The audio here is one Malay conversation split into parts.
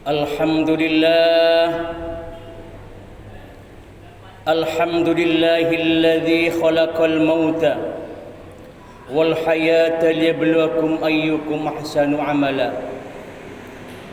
Alhamdulillahilladzi khalaqal mauta wal hayata liyabluwakum ayyukum ahsanu amala.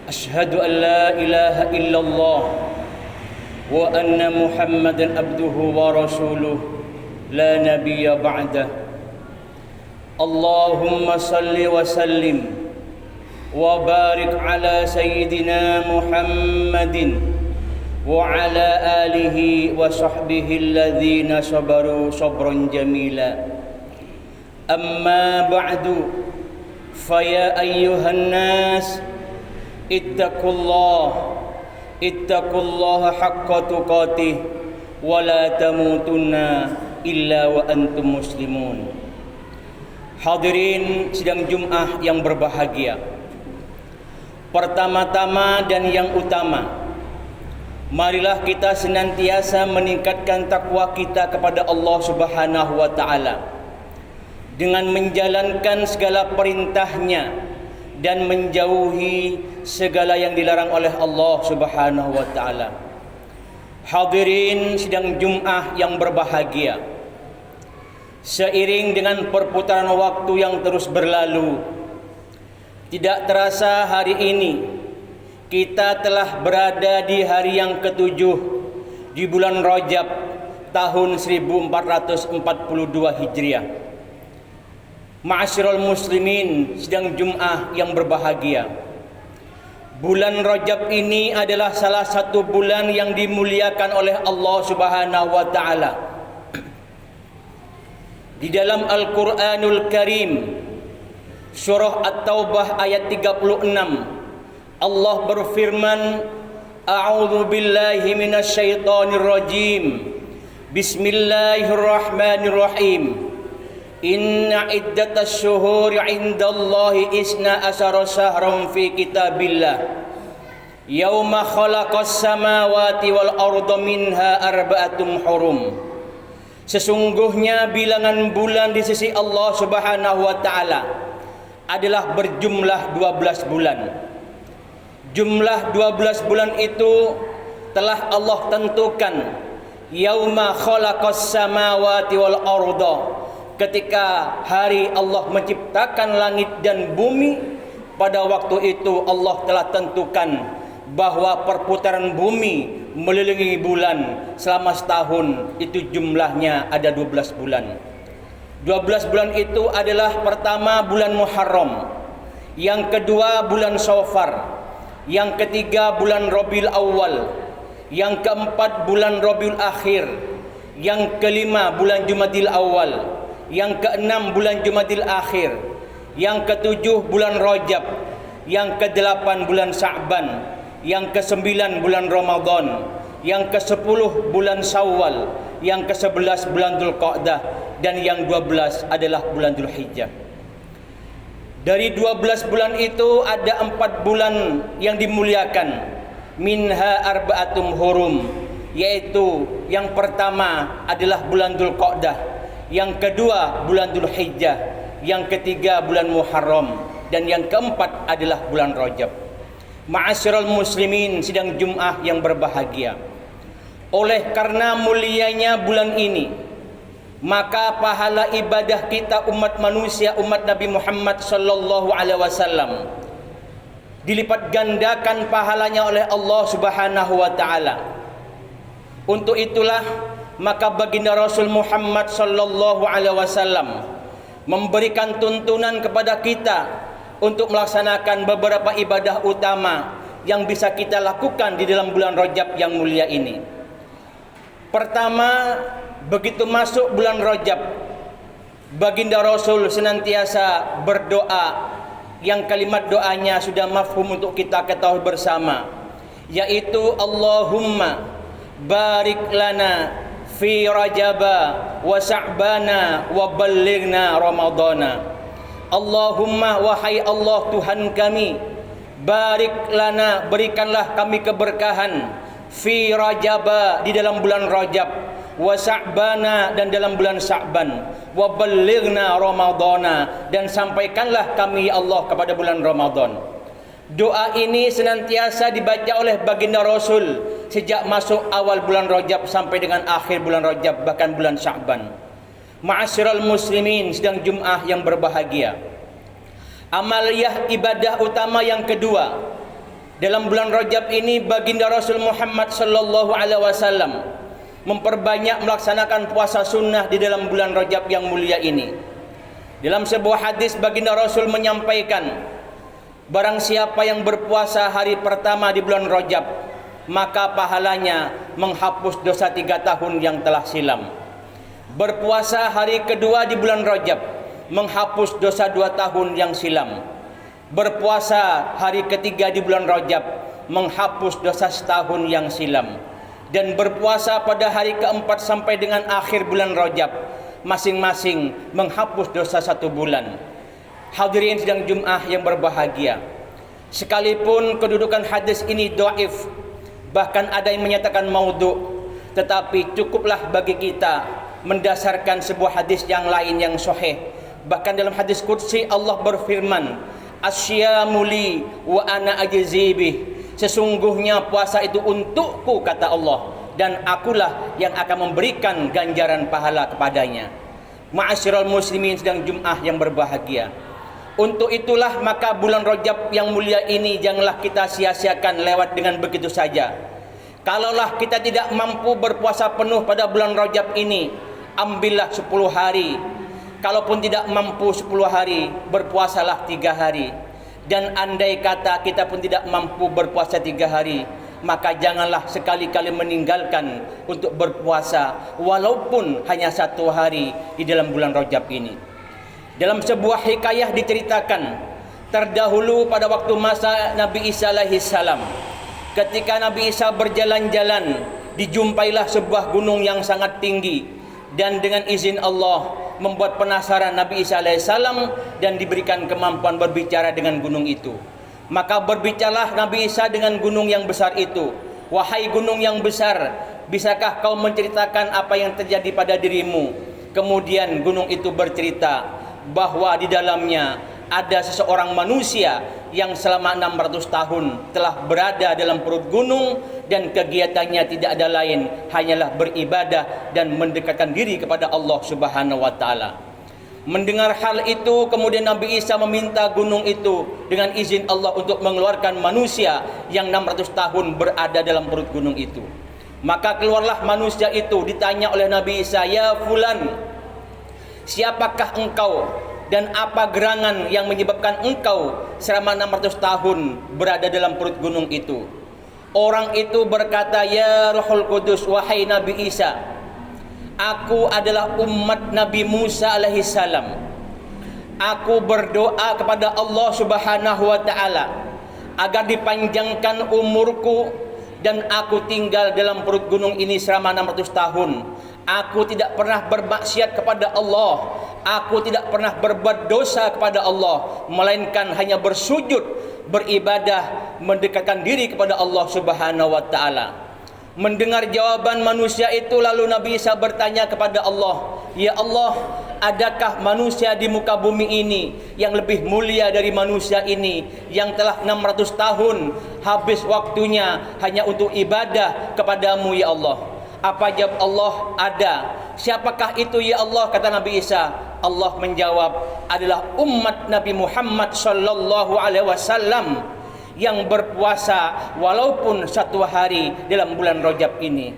Asyhadu an la ilaha illallah wa anna Muhammadan abduhu wa rasuluh la nabiyya ba'dah. Allahumma salli wa sallim wa barik ala sayyidina Muhammadin wa ala alihi wa sahbihi alladhina sabaru sabran jamila. Amma ba'du, faya ayyuhan nas ittaqullaha haqqa tuqatih wa la tamutunna illa wa antum muslimun. Hadirin sidang Jumat yang berbahagia, pertama-tama dan yang utama, marilah kita senantiasa meningkatkan takwa kita kepada Allah Subhanahu wa taala dengan menjalankan segala perintahnya dan menjauhi segala yang dilarang oleh Allah Subhanahu wa taala. Hadirin sidang Jumat yang berbahagia, seiring dengan perputaran waktu yang terus berlalu, tidak terasa hari ini kita telah berada di hari yang ketujuh di bulan Rajab tahun 1442 Hijriah. Ma'asyiral muslimin sidang Jumat yang berbahagia, bulan Rajab ini adalah salah satu bulan yang dimuliakan oleh Allah Subhanahu wa taala. Di dalam Al-Qur'anul Karim Surah At-Taubah ayat 36, Allah berfirman, A'udzu billahi minasyaitonir rajim. Bismillahirrahmanirrahim. Inna iddatas syuhuri 'indallahi isna asyara syahran fi kitabillah. Yauma khalaqas samawati wal arda minha arba'atum hurum. Sesungguhnya bilangan bulan di sisi Allah Subhanahu wa taala adalah berjumlah 12 bulan. Jumlah 12 bulan itu telah Allah tentukan yauma khalaqas samawati wal arda, ketika hari Allah menciptakan langit dan bumi. Pada waktu itu Allah telah tentukan bahwa perputaran bumi mengelilingi bulan selama setahun itu jumlahnya ada 12 bulan. 12 bulan itu adalah pertama bulan Muharram, yang kedua bulan Syawal, yang ketiga bulan Rabiul Awal, yang keempat bulan Rabiul Akhir, yang kelima bulan Jumadil Awal, yang keenam bulan Jumadil Akhir, yang ketujuh bulan Rajab, yang kedelapan bulan Sya'ban, yang kesembilan bulan Ramadan, yang kesepuluh bulan Syawal, yang ke-11 bulan Dzulqa'dah, dan yang 12 adalah bulan Dzulhijjah. Dari 12 bulan itu ada 4 bulan yang dimuliakan. Minha arba'atum hurum, yaitu yang pertama adalah bulan Dzulqa'dah, yang kedua bulan Dzulhijjah, yang ketiga bulan Muharram, dan yang keempat adalah bulan Rajab. Ma'asyiral muslimin sidang Jumat yang berbahagia, oleh karena mulianya bulan ini, maka pahala ibadah kita umat manusia, umat Nabi Muhammad sallallahu alaihi wasallam, dilipat gandakan pahalanya oleh Allah Subhanahu wa taala. Untuk itulah maka baginda Rasul Muhammad sallallahu alaihi wasallam memberikan tuntunan kepada kita untuk melaksanakan beberapa ibadah utama yang bisa kita lakukan di dalam bulan Rajab yang mulia ini. Pertama, begitu masuk bulan Rajab, baginda Rasul senantiasa berdoa yang kalimat doanya sudah mafhum untuk kita ketahui bersama, yaitu Allahumma barik lana fi Rajaba wa Sya'bana wa ballighna Ramadana. Allahumma, wahai Allah Tuhan kami, barik lana, berikanlah kami keberkahan, fi Rajaba, di dalam bulan Rajab, wa Sya'bana, dan dalam bulan Sya'ban, wa ballighna Ramadana, dan sampaikanlah kami ya Allah kepada bulan Ramadan. Doa ini senantiasa dibaca oleh baginda Rasul sejak masuk awal bulan Rajab sampai dengan akhir bulan Rajab, bahkan bulan Sya'ban. Ma'asyiral muslimin sidang Jumat yang berbahagia, amaliyah ibadah utama yang kedua dalam bulan Rajab ini, baginda Rasul Muhammad sallallahu alaihi wasallam memperbanyak melaksanakan puasa sunnah di dalam bulan Rajab yang mulia ini. Dalam sebuah hadis baginda Rasul menyampaikan, barang siapa yang berpuasa hari pertama di bulan Rajab, maka pahalanya menghapus dosa 3 tahun yang telah silam. Berpuasa hari kedua di bulan Rajab menghapus dosa 2 tahun yang silam. Berpuasa hari ketiga di bulan Rajab menghapus dosa setahun yang silam. Dan berpuasa pada hari keempat sampai dengan akhir bulan Rajab masing-masing menghapus dosa 1 bulan. Hadirin sidang Jumat yang berbahagia, sekalipun kedudukan hadis ini dhaif, bahkan ada yang menyatakan maudhu, tetapi cukuplah bagi kita mendasarkan sebuah hadis yang lain yang sahih. Bahkan dalam hadis qudsi Allah berfirman, asyamu li wa ana ajzi bih, sesungguhnya puasa itu untukku kata Allah, dan akulah yang akan memberikan ganjaran pahala kepadanya. Ma'asyiral muslimin sedang Jumat yang berbahagia, untuk itulah maka bulan Rajab yang mulia ini janganlah kita sia-siakan lewat dengan begitu saja. Kalaulah kita tidak mampu berpuasa penuh pada bulan Rajab ini, ambillah 10 hari. Kalaupun tidak mampu 10 hari, berpuasalah 3 hari. Dan andai kata kita pun tidak mampu berpuasa 3 hari, maka janganlah sekali-kali meninggalkan untuk berpuasa walaupun hanya 1 hari di dalam bulan Rajab ini. Dalam sebuah hikayah diceritakan, terdahulu pada waktu masa Nabi Isa alaihi salam, ketika Nabi Isa berjalan-jalan, dijumpailah sebuah gunung yang sangat tinggi, dan dengan izin Allah membuat penasaran Nabi Isa alaihi salam dan diberikan kemampuan berbicara dengan gunung itu. Maka berbicaralah Nabi Isa dengan gunung yang besar itu, wahai gunung yang besar, bisakah kau menceritakan apa yang terjadi pada dirimu? Kemudian gunung itu bercerita bahwa di dalamnya ada seseorang manusia yang selama 600 tahun telah berada dalam perut gunung, dan kegiatannya tidak ada lain hanyalah beribadah dan mendekatkan diri kepada Allah Subhanahu wa taala. Mendengar hal itu, kemudian Nabi Isa meminta gunung itu dengan izin Allah untuk mengeluarkan manusia yang 600 tahun berada dalam perut gunung itu. Maka keluarlah manusia itu, ditanya oleh Nabi Isa, ya fulan, siapakah engkau dan apa gerangan yang menyebabkan engkau selama 600 tahun berada dalam perut gunung itu? Orang itu berkata, ya Ruhul Qudus, wahai Nabi Isa, aku adalah umat Nabi Musa alaihi salam. Aku berdoa kepada Allah Subhanahu wa taala agar dipanjangkan umurku dan aku tinggal dalam perut gunung ini selama 600 tahun. Aku tidak pernah bermaksiat kepada Allah, aku tidak pernah berbuat dosa kepada Allah, melainkan hanya bersujud, beribadah, mendekatkan diri kepada Allah Subhanahu wa taala. Mendengar jawaban manusia itu, lalu Nabi Isa bertanya kepada Allah, ya Allah, adakah manusia di muka bumi ini yang lebih mulia dari manusia ini yang telah 600 tahun habis waktunya hanya untuk ibadah kepadamu ya Allah? Apa jawab Allah? Ada. Siapakah itu ya Allah? Kata Nabi Isa. Allah menjawab, adalah umat Nabi Muhammad sallallahu alaihi wasallam yang berpuasa walaupun 1 hari dalam bulan Rajab ini.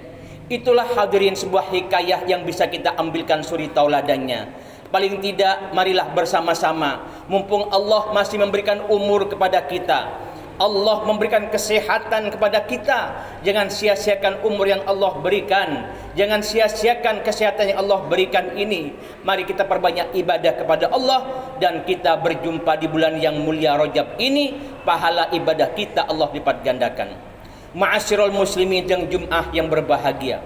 Itulah hadirin sebuah hikayah yang bisa kita ambilkan suri tauladannya. Paling tidak marilah bersama-sama, mumpung Allah masih memberikan umur kepada kita, Allah memberikan kesehatan kepada kita, jangan sia-siakan umur yang Allah berikan, jangan sia-siakan kesehatan yang Allah berikan ini. Mari kita perbanyak ibadah kepada Allah, dan kita berjumpa di bulan yang mulia Rajab ini, pahala ibadah kita Allah lipat gandakan. Ma'asyiral muslimin dan Jumat yang berbahagia,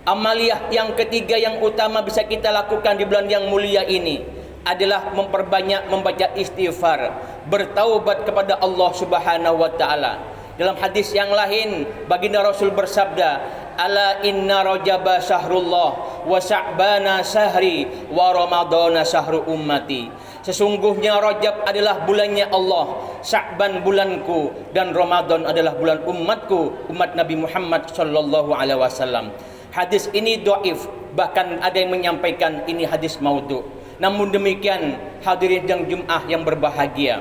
amaliyah yang ketiga yang utama bisa kita lakukan di bulan yang mulia ini adalah memperbanyak membaca istighfar, bertaubat kepada Allah Subhanahu wa taala. Dalam hadis yang lain, baginda Rasul bersabda, ala inna Rajaba syahrullah wa Sya'bana syahri wa Ramadana syahru ummati. Sesungguhnya Rajab adalah bulannya Allah, Sya'ban bulanku, dan Ramadan adalah bulan umatku, umat Nabi Muhammad sallallahu alaihi wasallam. Hadis ini dhaif, bahkan ada yang menyampaikan ini hadis maudhu. Namun demikian, hadirin dan Jumat yang berbahagia,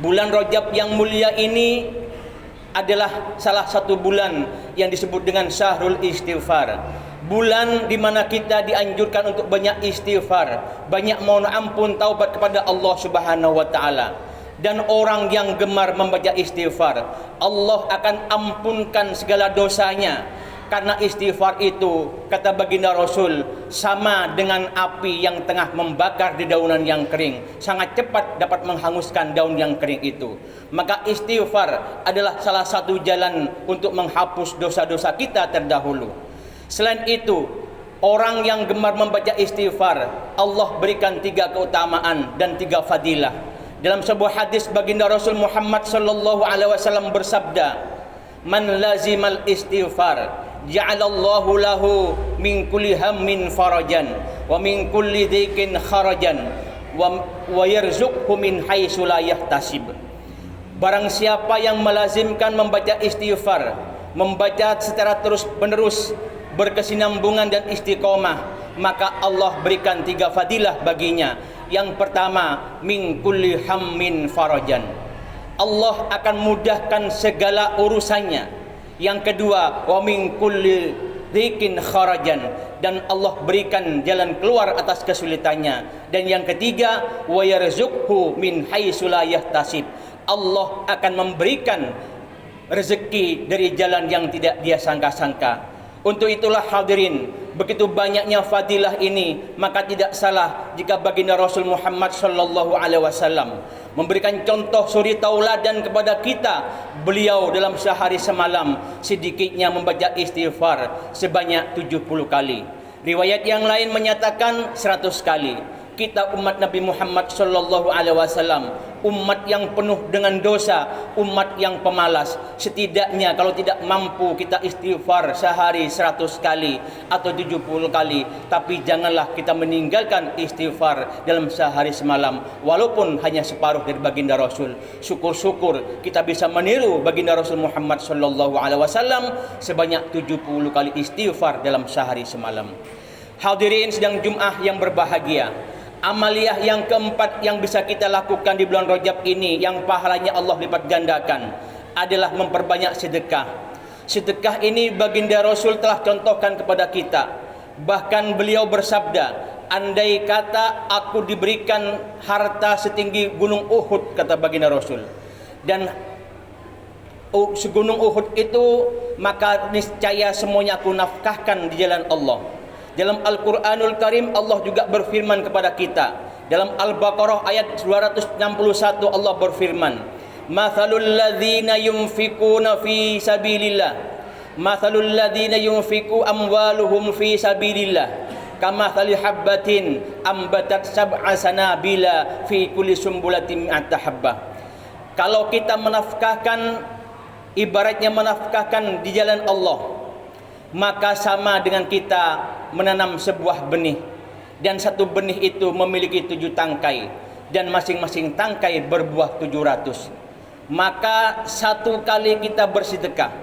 bulan Rajab yang mulia ini adalah salah satu bulan yang disebut dengan Syahrul Istighfar. Bulan di mana kita dianjurkan untuk banyak istighfar, banyak mohon ampun taubat kepada Allah Subhanahu wa taala. Dan orang yang gemar membaca istighfar, Allah akan ampunkan segala dosanya. Karena istighfar itu, kata baginda Rasul, sama dengan api yang tengah membakar di daunan yang kering, sangat cepat dapat menghanguskan daun yang kering itu. Maka istighfar adalah salah satu jalan untuk menghapus dosa-dosa kita terdahulu. Selain itu, orang yang gemar membaca istighfar, Allah berikan 3 keutamaan dan 3 fadilah. Dalam sebuah hadis baginda Rasul Muhammad sallallahu alaihi wasallam bersabda, "Man lazimal istighfar, ja'alallahu lahu min kulli hammin farajan wa min kulli dhiqin kharajan wa yarzuqhu min haitsu la yahtasib." Barang siapa yang melazimkan membaca istighfar, membaca secara terus-menerus, berkesinambungan dan istiqomah, maka Allah berikan 3 fadilah baginya. Yang pertama, min kulli hammin farajan, Allah akan mudahkan segala urusannya. Yang kedua, wa min kulli dhiqin kharajan, dan Allah berikan jalan keluar atas kesulitannya. Dan yang ketiga, wa yarzuqhu min haitsu la yahtasib, Allah akan memberikan rezeki dari jalan yang tidak dia sangka-sangka. Untuk itulah hadirin, begitu banyaknya fadilah ini, maka tidak salah jika baginda Rasul Muhammad sallallahu alaihi wasallam memberikan contoh suri tauladan kepada kita. Beliau dalam sehari semalam sedikitnya membaca istighfar sebanyak 70 kali. Riwayat yang lain menyatakan 100 kali. Kita umat Nabi Muhammad sallallahu alaihi wasallam, umat yang penuh dengan dosa, umat yang pemalas. Setidaknya kalau tidak mampu kita istighfar sehari 100 kali atau 70 kali, tapi janganlah kita meninggalkan istighfar dalam sehari semalam walaupun hanya separuh dari baginda Rasul. Syukur-syukur kita bisa meniru baginda Rasul Muhammad sallallahu alaihi wasallam sebanyak 70 kali istighfar dalam sehari semalam. Hadirin sidang Jumat yang berbahagia, amaliyah yang keempat yang bisa kita lakukan di bulan Rajab ini, yang pahalanya Allah lipat gandakan, adalah memperbanyak sedekah. Sedekah ini baginda Rasul telah contohkan kepada kita. Bahkan beliau bersabda, andai kata aku diberikan harta setinggi gunung Uhud, kata baginda Rasul, dan segunung Uhud itu, maka niscaya semuanya aku nafkahkan di jalan Allah. Dalam Al-Quranul Karim Allah juga berfirman kepada kita. Dalam Al-Baqarah ayat 261 Allah berfirman, "Mathalul ladzina yunfikuna fi sabilillah, mathalul ladzina yunfiku amwaluhum fi sabilillah, kamathali habbatin ambatat sab'a sanabila fi kulli sumbulatin mi'ata habbah." Kalau kita menafkahkan, ibaratnya menafkahkan di jalan Allah, maka sama dengan kita menanam sebuah benih, dan satu benih itu memiliki 7 tangkai, dan masing-masing tangkai berbuah 700. Maka satu kali kita bersedekah,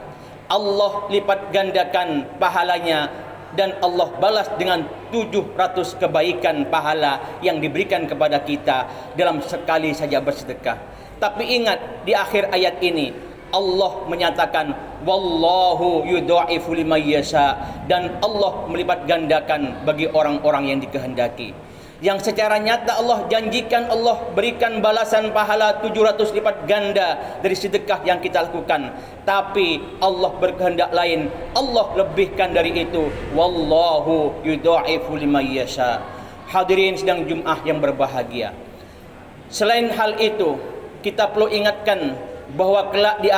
Allah lipat gandakan pahalanya, dan Allah balas dengan 700 kebaikan pahala yang diberikan kepada kita dalam sekali saja bersedekah. Tapi ingat, di akhir ayat ini Allah menyatakan wallahu yudha'ifu liman yasha, dan Allah melipat gandakan bagi orang-orang yang dikehendaki. Yang secara nyata Allah janjikan, Allah berikan balasan pahala 700 lipat ganda dari sedekah yang kita lakukan. Tapi Allah berkehendak lain, Allah lebihkan dari itu, wallahu yudha'ifu liman yasha. Hadirin sidang Jumat yang berbahagia, selain hal itu kita perlu ingatkan bahwa kelak di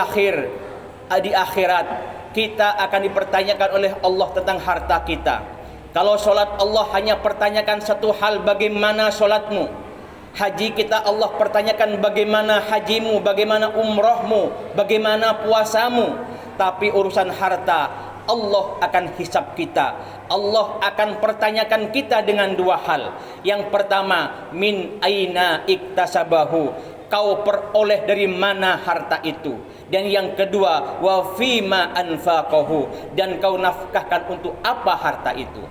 akhirat kita akan dipertanyakan oleh Allah tentang harta kita. Kalau solat, Allah hanya pertanyakan satu hal, bagaimana solatmu. Haji kita, Allah pertanyakan bagaimana hajimu, bagaimana umrohmu, bagaimana puasamu. Tapi urusan harta, Allah akan hisab kita. Allah akan pertanyakan kita dengan dua hal. Yang pertama, min aina iktasabahu, kau peroleh dari mana harta itu. Dan yang kedua, wa fima anfaqahu, dan kau nafkahkan untuk apa harta itu.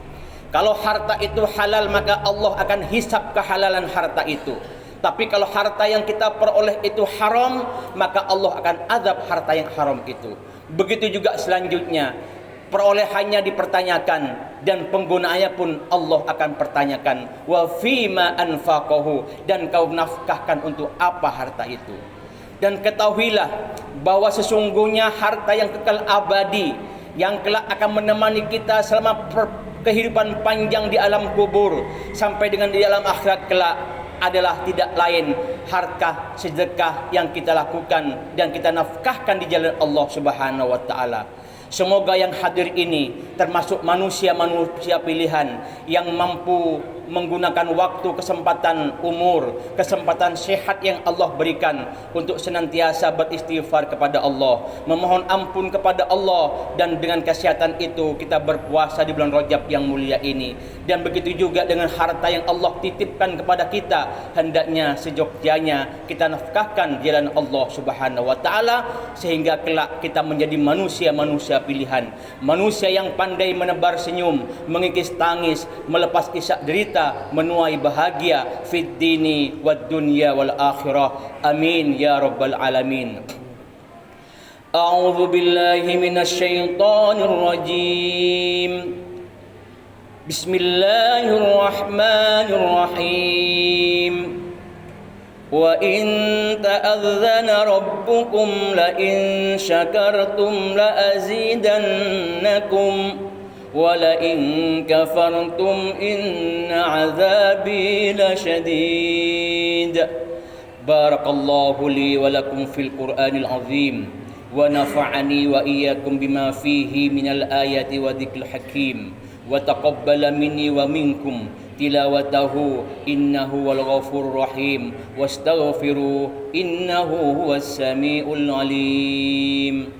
Kalau harta itu halal, maka Allah akan hisab kehalalan harta itu. Tapi kalau harta yang kita peroleh itu haram, maka Allah akan azab harta yang haram itu. Begitu juga selanjutnya, perolehannya dipertanyakan dan penggunaannya pun Allah akan pertanyakan. Wa fima anfaqahu, dan kau nafkahkan untuk apa harta itu. Dan ketahuilah bahwa sesungguhnya harta yang kekal abadi, yang kelak akan menemani kita selama kehidupan panjang di alam kubur sampai dengan di alam akhirat kelak, adalah tidak lain harta sedekah yang kita lakukan dan kita nafkahkan di jalan Allah Subhanahu wa taala. Semoga yang hadir ini termasuk manusia-manusia pilihan yang mampu menggunakan waktu, kesempatan umur, kesempatan sehat yang Allah berikan untuk senantiasa beristighfar kepada Allah, memohon ampun kepada Allah, dan dengan kesehatan itu kita berpuasa di bulan Rajab yang mulia ini. Dan begitu juga dengan harta yang Allah titipkan kepada kita, hendaknya sejogjanya kita nafkahkan jalan Allah Subhanahu wa taala, sehingga kelak kita menjadi manusia-manusia pilihan, manusia yang pandai menebar senyum, mengikis tangis, melepas isak derita, menuai bahagia fid dini wad dunya wal akhirah. Amin ya rabbal alamin. A'udzu billahi minasy syaithanir rajim. Bismillahirrahmanirrahim. Wa in ta'adzana rabbukum la in syakartum la azidannakum wa la in kafartum inna 'adzabi lasyadid. Barakallahu li wa lakum fil Qur'anil azim wa nafa'ani wa iyyakum bima fihi minal ayati wa dzikril hakim wa taqabbala minni wa minkum tilawatahu innahu wal ghafurur rahim wastaghfiru innahu huwas samiul alim.